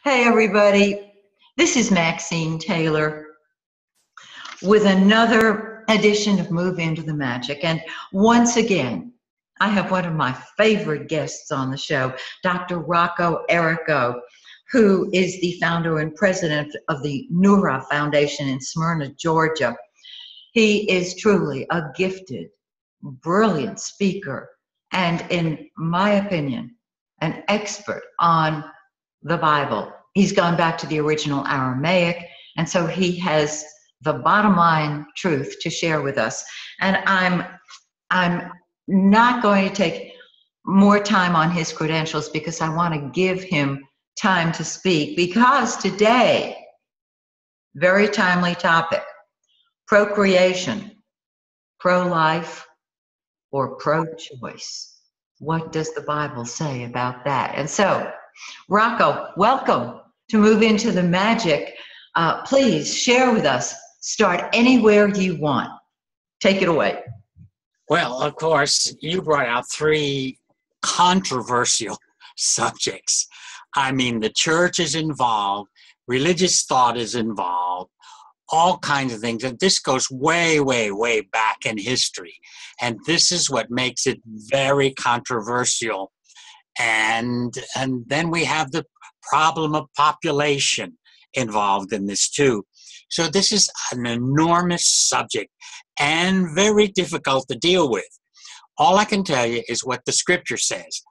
Hey, everybody. This is Maxine Taylor with another edition of Move Into the Magic. And once again, I have one of my favorite guests on the show, Dr. Rocco Errico, who is the founder and president of the Nura Foundation in Smyrna, Georgia. He is truly a gifted, brilliant speaker, and in my opinion, an expert on the Bible. He's gone back to the original Aramaic, and so he has the bottom line truth to share with us. And I'm not going to take more time on his credentials because I want to give him time to speak, because today, very timely topic, procreation, pro-life or pro-choice. What does the Bible say about that? And so, Rocco, welcome to Move Into the Magic. Please share with us. Start anywhere you want. Take it away. Well, of course, you brought out three controversial subjects. I mean, the church is involved, religious thought is involved, all kinds of things. And this goes way, way, way back in history. And this is what makes it very controversial. And then we have the problem of population involved in this too. So this is an enormous subject and very difficult to deal with. All I can tell you is what the scripture says,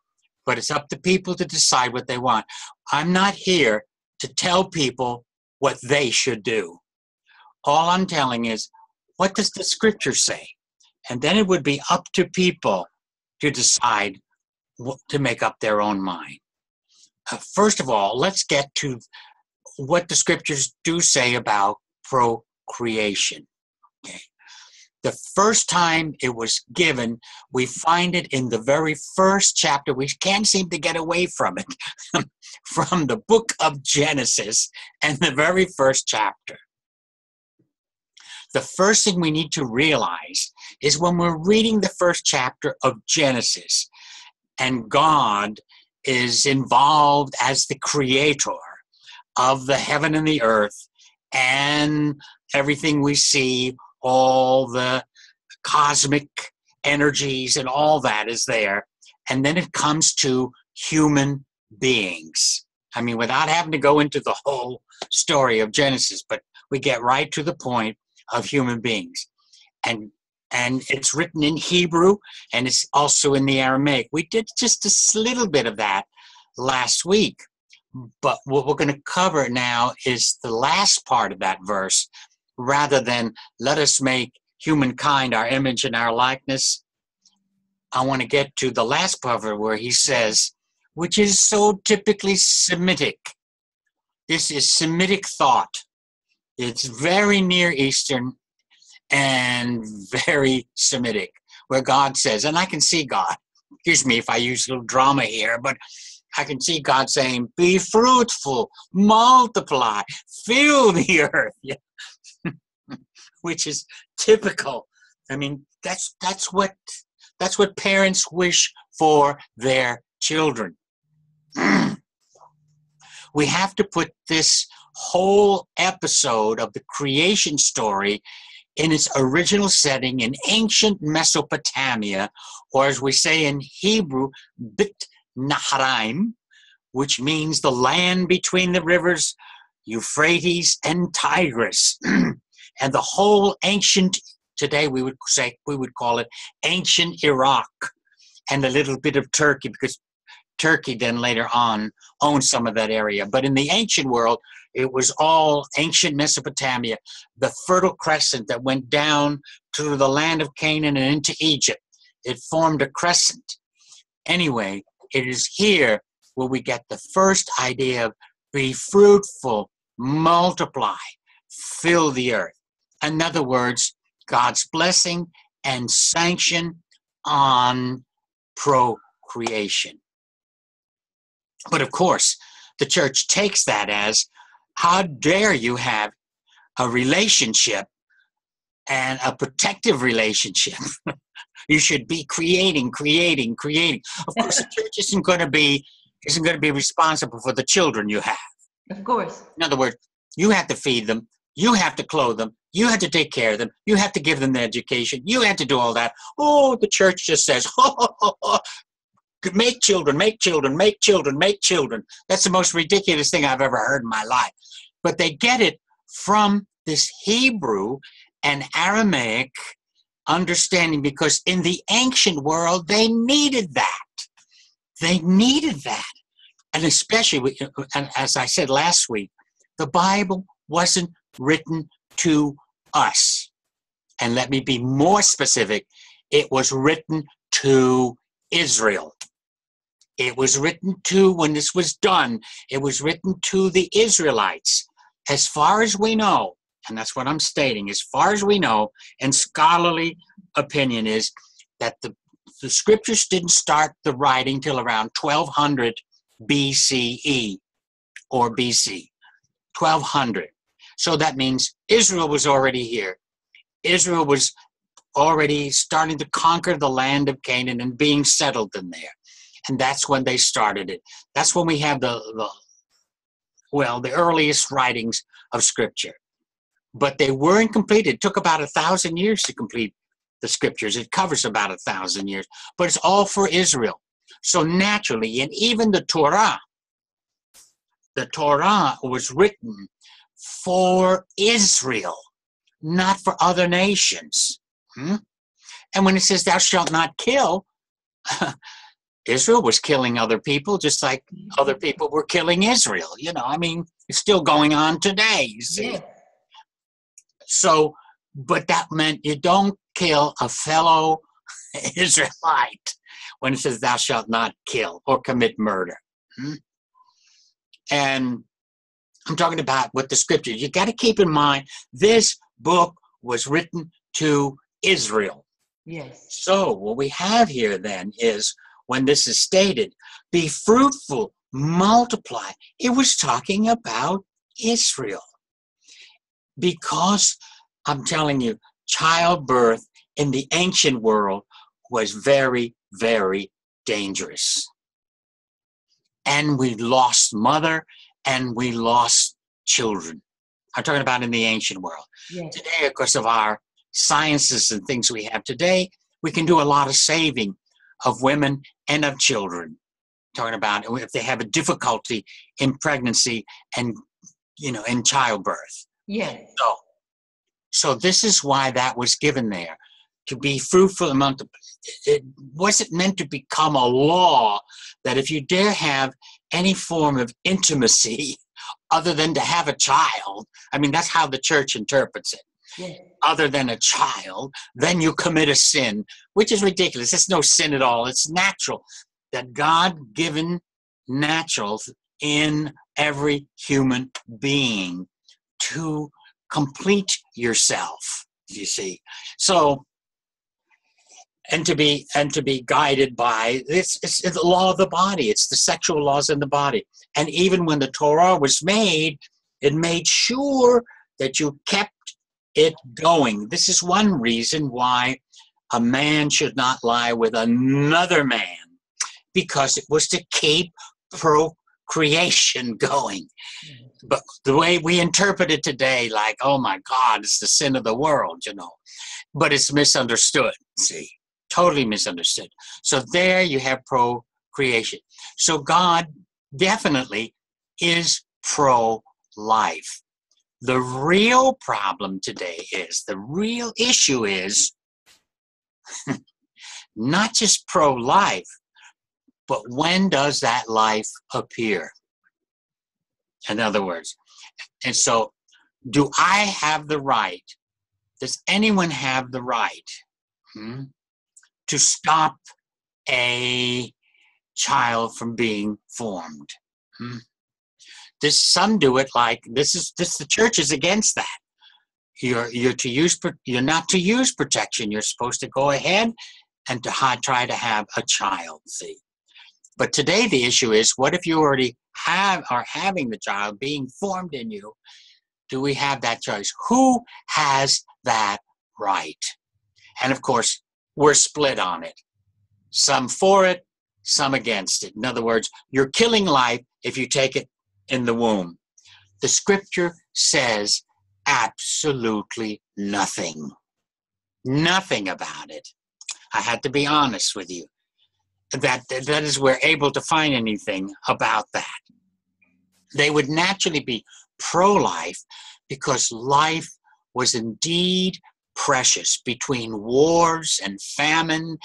but it's up to people to decide what they want. I'm not here to tell people what they should do. All I'm telling is, what does the scripture say? And then it would be up to people to decide to make up their own mind. First of all, let's get to what the scriptures do say about procreation. Okay. The first time it was given, we find it in the very first chapter. We can't seem to get away from it, from the book of Genesis and the very first chapter. The first thing we need to realize is when we're reading the first chapter of Genesis, and God is involved as the creator of the heaven and the earth and everything we see, all the cosmic energies and all that is there. And then it comes to human beings. I mean, without having to go into the whole story of Genesis, but we get right to the point of human beings. And it's written in Hebrew, and it's also in the Aramaic. We did just a little bit of that last week. But what we're going to cover now is the last part of that verse, rather than let us make humankind our image and our likeness. I want to get to the last part of it where he says, which is so typically Semitic. This is Semitic thought. It's very Near Eastern and very Semitic, where God says, and I can see God, excuse me if I use a little drama here, but I can see God saying, be fruitful, multiply, fill the earth, yeah. Which is typical. I mean, that's what parents wish for their children. We have to put this whole episode of the creation story in its original setting in ancient Mesopotamia, or as we say in Hebrew, Bit Naharaim, which means the land between the rivers Euphrates and Tigris. And the whole ancient, today we would call it ancient Iraq, and a little bit of Turkey, because Turkey then later on owned some of that area. But in the ancient world, it was all ancient Mesopotamia, the Fertile Crescent that went down to the land of Canaan and into Egypt. It formed a crescent. Anyway, it is here where we get the first idea of be fruitful, multiply, fill the earth. In other words, God's blessing and sanction on procreation. But of course, the church takes that as, how dare you have a relationship and a protective relationship? You should be creating. Of course, the church isn't going to be responsible for the children you have. Of course. In other words, you have to feed them, you have to clothe them, you have to take care of them, you have to give them the education, you have to do all that. Oh, the church just says, make children, make children, make children, make children. That's the most ridiculous thing I've ever heard in my life. But they get it from this Hebrew and Aramaic understanding, because in the ancient world, they needed that. They needed that. And especially, and as I said last week, the Bible wasn't written to us. And let me be more specific. It was written to Israel. It was written to, when this was done, it was written to the Israelites. As far as we know, and that's what I'm stating, as far as we know, and scholarly opinion is that the scriptures didn't start the writing till around 1200 BCE or BC, 1200. So that means Israel was already here. Israel was already starting to conquer the land of Canaan and being settled in there. And that's when they started it. That's when we have the earliest writings of Scripture. But they weren't completed. It took about 1,000 years to complete the Scriptures. It covers about 1,000 years. But it's all for Israel. So naturally, and even the Torah was written for Israel, not for other nations. And when it says, thou shalt not kill, Israel was killing other people just like other people were killing Israel. It's still going on today, you see. Yeah. So, but that meant you don't kill a fellow Israelite when it says thou shalt not kill or commit murder. And I'm talking about what the scriptures, you got to keep in mind, this book was written to Israel. Yes. So what we have here then is, when this is stated, be fruitful, multiply, it was talking about Israel. Because I'm telling you, childbirth in the ancient world was very, very dangerous. And we lost mother and we lost children. I'm talking about in the ancient world. Yes. Today, of course, of our sciences and things we have today, we can do a lot of saving of women and of children. Talking about if they have a difficulty in pregnancy and, in childbirth. Yes. So this is why that was given there, to be fruitful and multiply. It wasn't meant to become a law that if you dare have any form of intimacy other than to have a child, that's how the church interprets it. Yes. Other than a child, then you commit a sin, which is ridiculous. It's no sin at all. It's natural, that God-given naturals in every human being to complete yourself, you see. So, and to be guided by this, it's the law of the body. It's the sexual laws in the body. And even when the Torah was made, it made sure that you kept it going. This is one reason why a man should not lie with another man, because it was to keep procreation going. But the way we interpret it today, like, oh my God, it's the sin of the world, but it's misunderstood, see, totally misunderstood. So there you have procreation. So God definitely is pro-life. The real problem today is, the real issue is not just pro-life, but when does that life appear? In other words, and so do I have the right, does anyone have the right to stop a child from being formed? Some do it like this. The church is against that. You're not to use protection. You're supposed to go ahead and to try to have a child. See, but today the issue is, what if you already are having the child being formed in you? Do we have that choice? Who has that right? And of course, we're split on it. Some for it, some against it. In other words, you're killing life if you take it in the womb. The scripture says absolutely nothing. Nothing about it. I had to be honest with you. That is, we're able to find anything about that. They would naturally be pro-life because life was indeed precious between wars and famine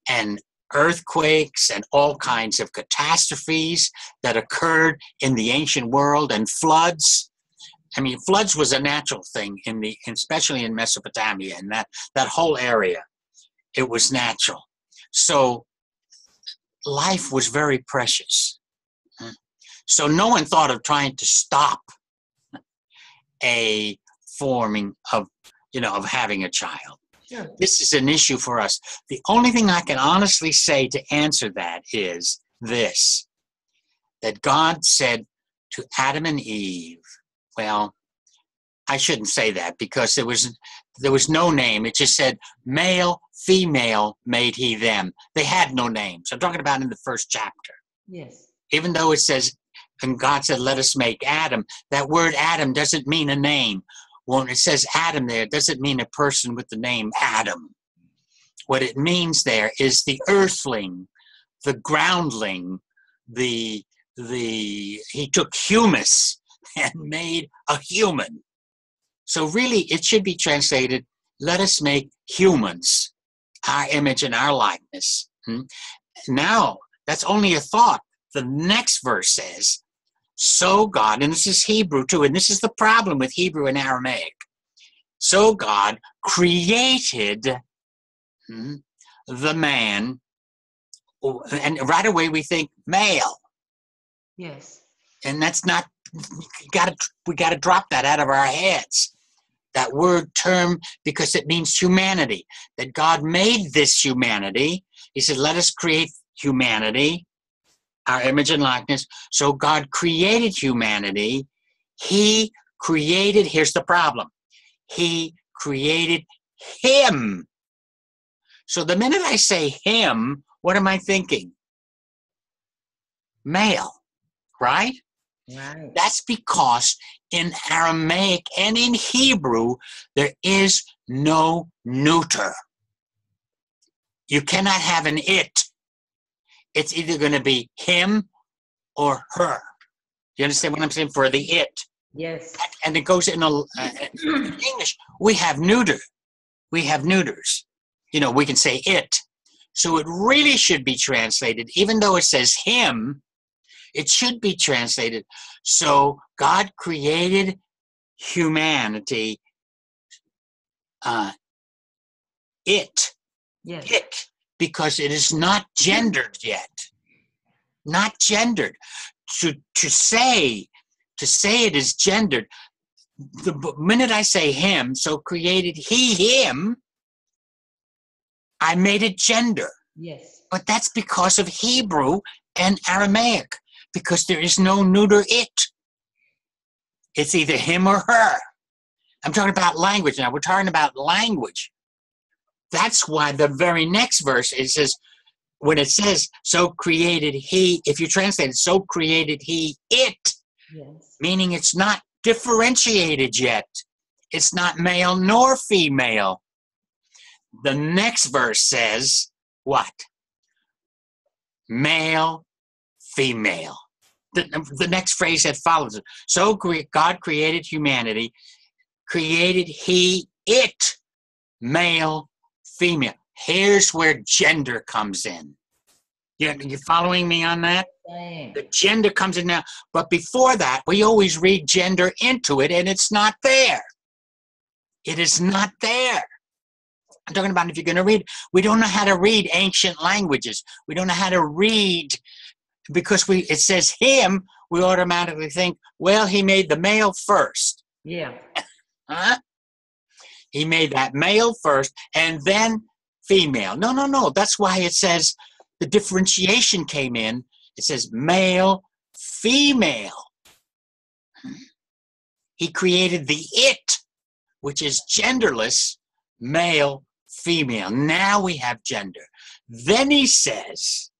and earthquakes and all kinds of catastrophes that occurred in the ancient world, and floods. I mean, floods was a natural thing especially in Mesopotamia and that whole area. It was natural. So life was very precious. So no one thought of trying to stop a forming of having a child. Sure. This is an issue for us. The only thing I can honestly say to answer that is this, that God said to Adam and Eve, well, I shouldn't say that because there was no name. It just said male, female made he them. They had no names. I'm talking about in the first chapter. Yes. Even though it says, and God said, let us make Adam, that word Adam doesn't mean a name. When it says Adam there, it doesn't mean a person with the name Adam. What it means there is the earthling, the groundling, he took humus and made a human. So really, it should be translated, let us make humans, our image and our likeness. Now, that's only a thought. The next verse says, so God, and this is Hebrew too, and this is the problem with Hebrew and Aramaic. So God created the man, and right away we think male. Yes. And that's not, we gotta drop that out of our heads. That word term, because it means humanity. That God made this humanity. He said, let us create humanity, our image and likeness. So God created humanity. He created, here's the problem. He created him. So the minute I say him, what am I thinking? Male, right? Right. That's because in Aramaic and in Hebrew, there is no neuter. You cannot have an it. It's either going to be him or her. You understand what I'm saying? For the it. Yes. And it goes in English. We have neuter. We have neuters. We can say it. So it really should be translated, even though it says him, it should be translated. So God created humanity, it, because it is not gendered yet. Not gendered. To say it is gendered, the minute I say him, so created he, him, I made it gender. Yes. But that's because of Hebrew and Aramaic, because there is no neuter it. It's either him or her. I'm talking about language now. We're talking about language. That's why the very next verse, it says, when it says, so created he, if you translate it, so created he it, yes, meaning it's not differentiated yet. It's not male nor female. The next verse says, what? Male, female. The next phrase that follows it. So God created humanity, created he, it, male, female. Here's where gender comes in. You following me on that? Dang. The gender comes in now. But before that, we always read gender into it, and it's not there. It is not there. I'm talking about if you're going to read. We don't know how to read ancient languages. We don't know how to read because it says him, we automatically think, well, he made the male first. Yeah. Huh? He made that male first and then female. No. That's why it says the differentiation came in. It says male, female. He created the it, which is genderless, male, female. Now we have gender. Then he says,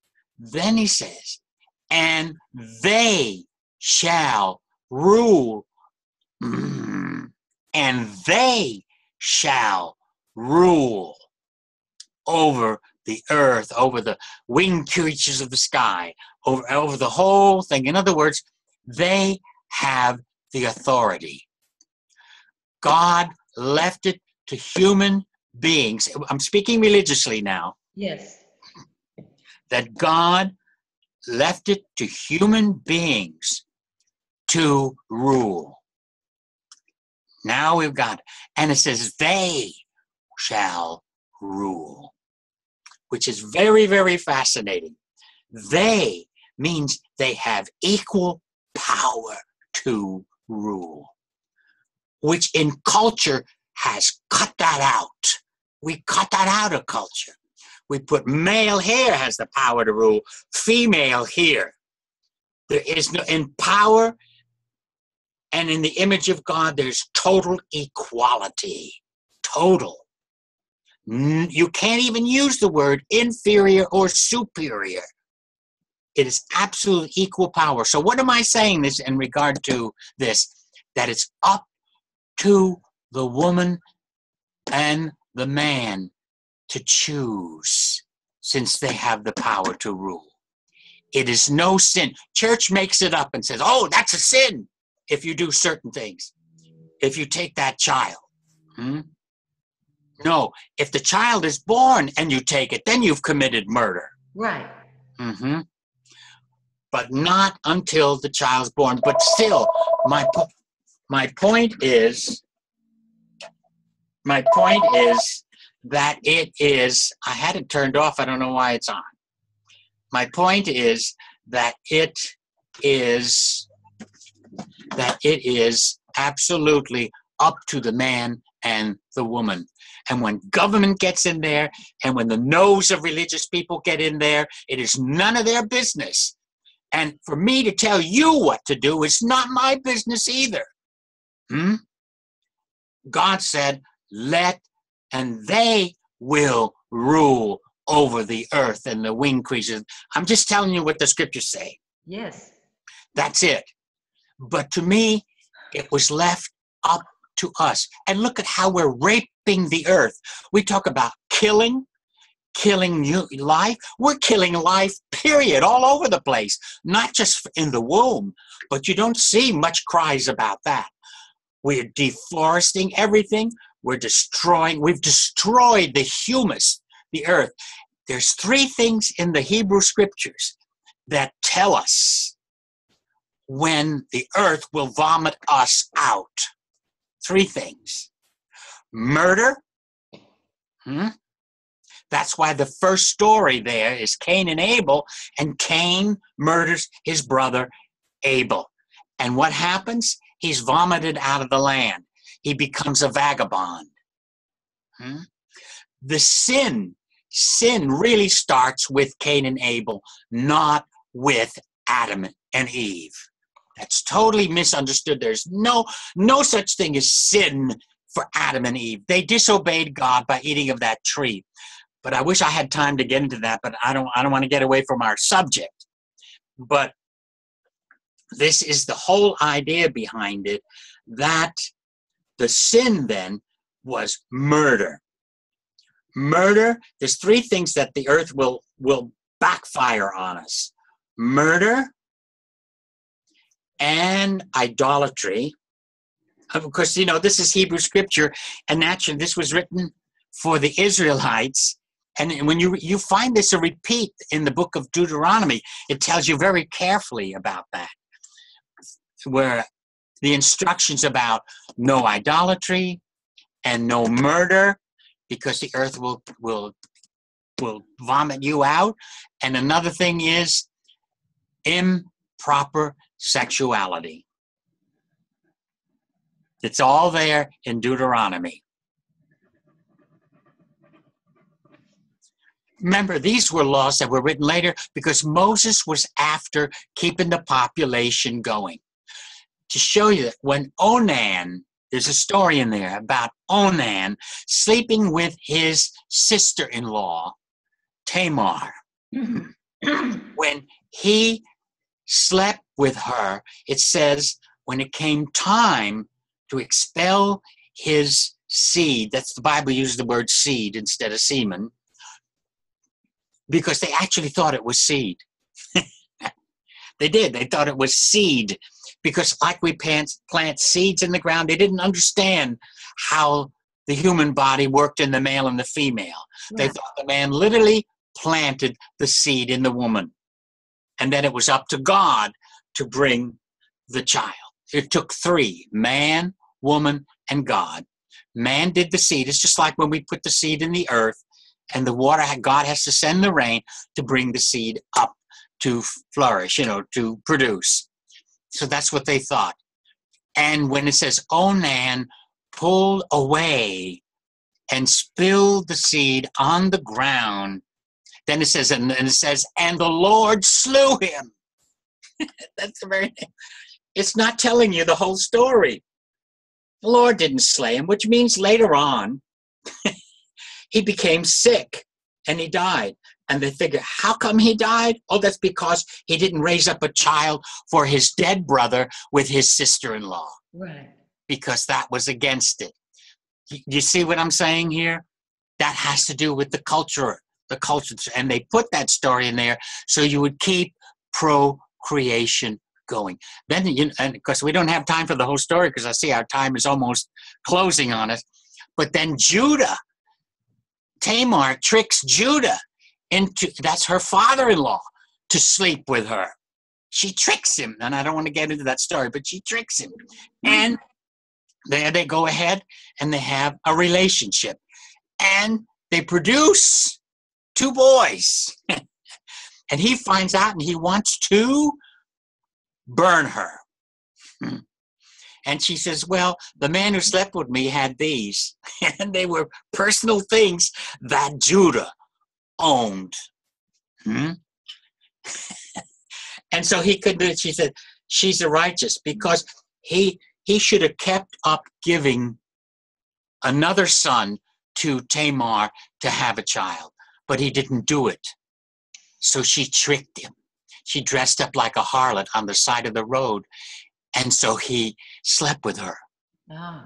and they shall rule And they shall rule over the earth, over the winged creatures of the sky, over the whole thing. In other words, they have the authority. God left it to human beings. I'm speaking religiously now. Yes. That God left it to human beings to rule. Now we've got, and it says they shall rule, which is very, very fascinating. They means they have equal power to rule, which in culture has cut that out. We cut that out of culture. We put male here has the power to rule, female here. There is no, in power and in the image of God, there's total equality. Total. You can't even use the word inferior or superior. It is absolute equal power. So what am I saying this in regard to this? That it's up to the woman and the man to choose, since they have the power to rule. It is no sin. Church makes it up and says, oh, that's a sin if you do certain things. If you take that child. No, if the child is born and you take it, then you've committed murder. Right. But not until the child's born. But still, my point is that it is, I had it turned off, I don't know why it's on. My point is that it is absolutely up to the man and the woman. And when government gets in there, and when the nose of religious people get in there, it is none of their business. And for me to tell you what to do is not my business either. God said, and they will rule over the earth and the winged creatures. I'm just telling you what the scriptures say. Yes. That's it. But to me, it was left up to us. And look at how we're raping the earth. We talk about killing life. We're killing life, period, all over the place. Not just in the womb, but you don't see much cries about that. We're deforesting everything. We've destroyed the humus, the earth. There's 3 things in the Hebrew scriptures that tell us when the earth will vomit us out. 3 things. Murder. That's why the first story there is Cain and Abel, and Cain murders his brother Abel. And what happens? He's vomited out of the land. He becomes a vagabond. The sin really starts with Cain and Abel, not with Adam and Eve. That's totally misunderstood. There's no such thing as sin for Adam and Eve. They disobeyed God by eating of that tree. But I wish I had time to get into that, but I don't want to get away from our subject. But this is the whole idea behind it, that the sin then was murder. Murder, there's 3 things that the earth will backfire on us. Murder and idolatry. Of course, this is Hebrew scripture, and naturally this was written for the Israelites. And when you find this a repeat in the book of Deuteronomy, it tells you very carefully about that, where the instructions about no idolatry and no murder, because the earth will vomit you out. And another thing is improper sexuality. It's all there in Deuteronomy. Remember, these were laws that were written later because Moses was after keeping the population going. To show you that when Onan, there's a story in there about Onan sleeping with his sister-in-law, Tamar. When he slept with her, it says when it came time to expel his seed. That's the Bible uses the word seed instead of semen, because they actually thought it was seed. They did. They thought it was seed, because like we plant seeds in the ground, they didn't understand how the human body worked in the male and the female. They thought the man literally planted the seed in the woman, and then it was up to God to bring the child. It took three: man, woman, and God. Man did the seed. It's just like when we put the seed in the earth and the water, God has to send the rain to bring the seed up to flourish, to produce. So that's what they thought. And when it says Onan pulled away and spilled the seed on the ground, then it says, and the Lord slew him. That's the very thing. It's not telling you the whole story. The Lord didn't slay him, which means later on, he became sick and he died. And they figure, how come he died? Oh, that's because he didn't raise up a child for his dead brother with his sister-in-law. Right. Because that was against it. You see what I'm saying here? That has to do with the culture. And they put that story in there so you would keep procreation going. Then, and because we don't have time for the whole story, because I see our time is almost closing on us. But then Tamar tricks Judah that's her father-in-law, to sleep with her. She tricks him, and I don't want to get into that story, but she tricks him. And there they go ahead, and they have a relationship. And they produce 2 boys. And he finds out, and he wants to burn her. And she says, well, the man who slept with me had these. And they were personal things that Judah owned. And so he could do it. She said, she's a righteous, because he should have kept up giving another son to Tamar to have a child, but he didn't do it. So she tricked him. She dressed up like a harlot on the side of the road, and so he slept with her. Oh.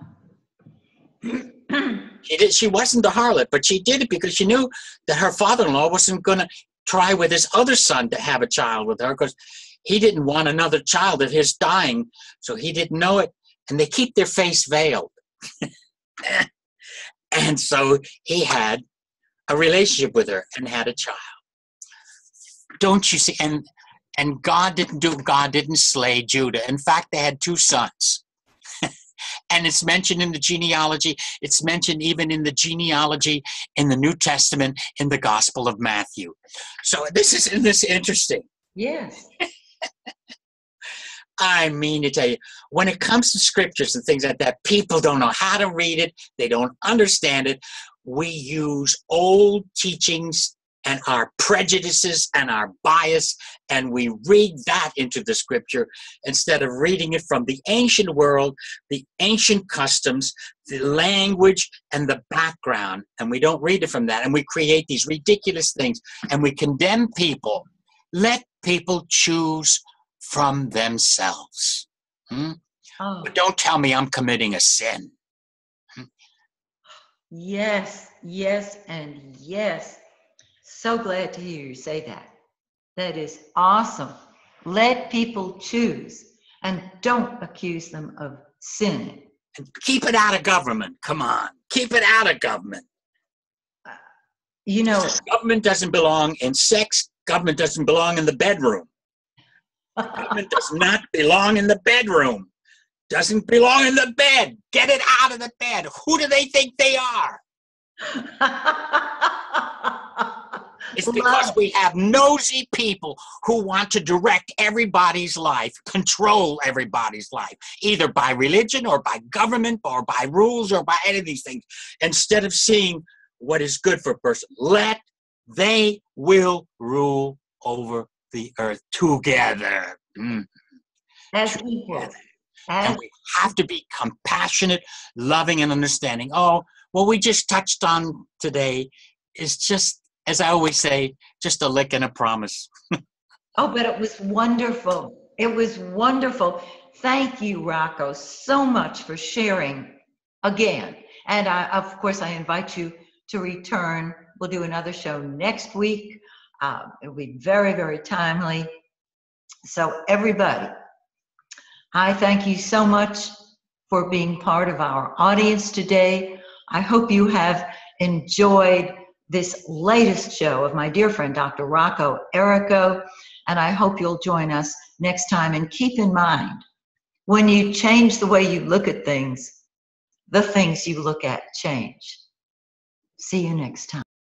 She wasn't the harlot, but she did it because she knew that her father-in-law wasn't going to try with his other son to have a child with her, because he didn't want another child of his dying, so he didn't know it. And they keep their face veiled. And so he had a relationship with her and had a child. Don't you see? And God didn't slay Judah. In fact, they had 2 sons. And it's mentioned in the genealogy. It's mentioned even in the genealogy in the New Testament in the Gospel of Matthew. So this is interesting. Yes. I mean to tell you, when it comes to scriptures and things like that, people don't know how to read it. They don't understand it. We use old teachings and our prejudices and our bias, and we read that into the scripture instead of reading it from the ancient world, the ancient customs, the language, and the background. And we don't read it from that, and we create these ridiculous things, and we condemn people. Let people choose from themselves. Oh. But don't tell me I'm committing a sin. Yes, yes, and yes. So glad to hear you say that. That is awesome. Let people choose, and don't accuse them of sinning. And keep it out of government. Come on. Keep it out of government. Government doesn't belong in sex. Government doesn't belong in the bedroom. Government does not belong in the bedroom. Doesn't belong in the bed. Get it out of the bed. Who do they think they are? It's because we have nosy people who want to direct everybody's life, control everybody's life, either by religion or by government or by rules or by any of these things, instead of seeing what is good for a person. They will rule over the earth together. As equals. And we have to be compassionate, loving, and understanding. Oh, what we just touched on today is just, as I always say, just a lick and a promise. Oh, but it was wonderful. It was wonderful. Thank you, Rocco, so much for sharing again. And of course, I invite you to return. We'll do another show next week. It'll be very, very timely. So everybody, I thank you so much for being part of our audience today. I hope you have enjoyed this latest show of my dear friend, Dr. Rocco Errico, and I hope you'll join us next time. And keep in mind, when you change the way you look at things, the things you look at change. See you next time.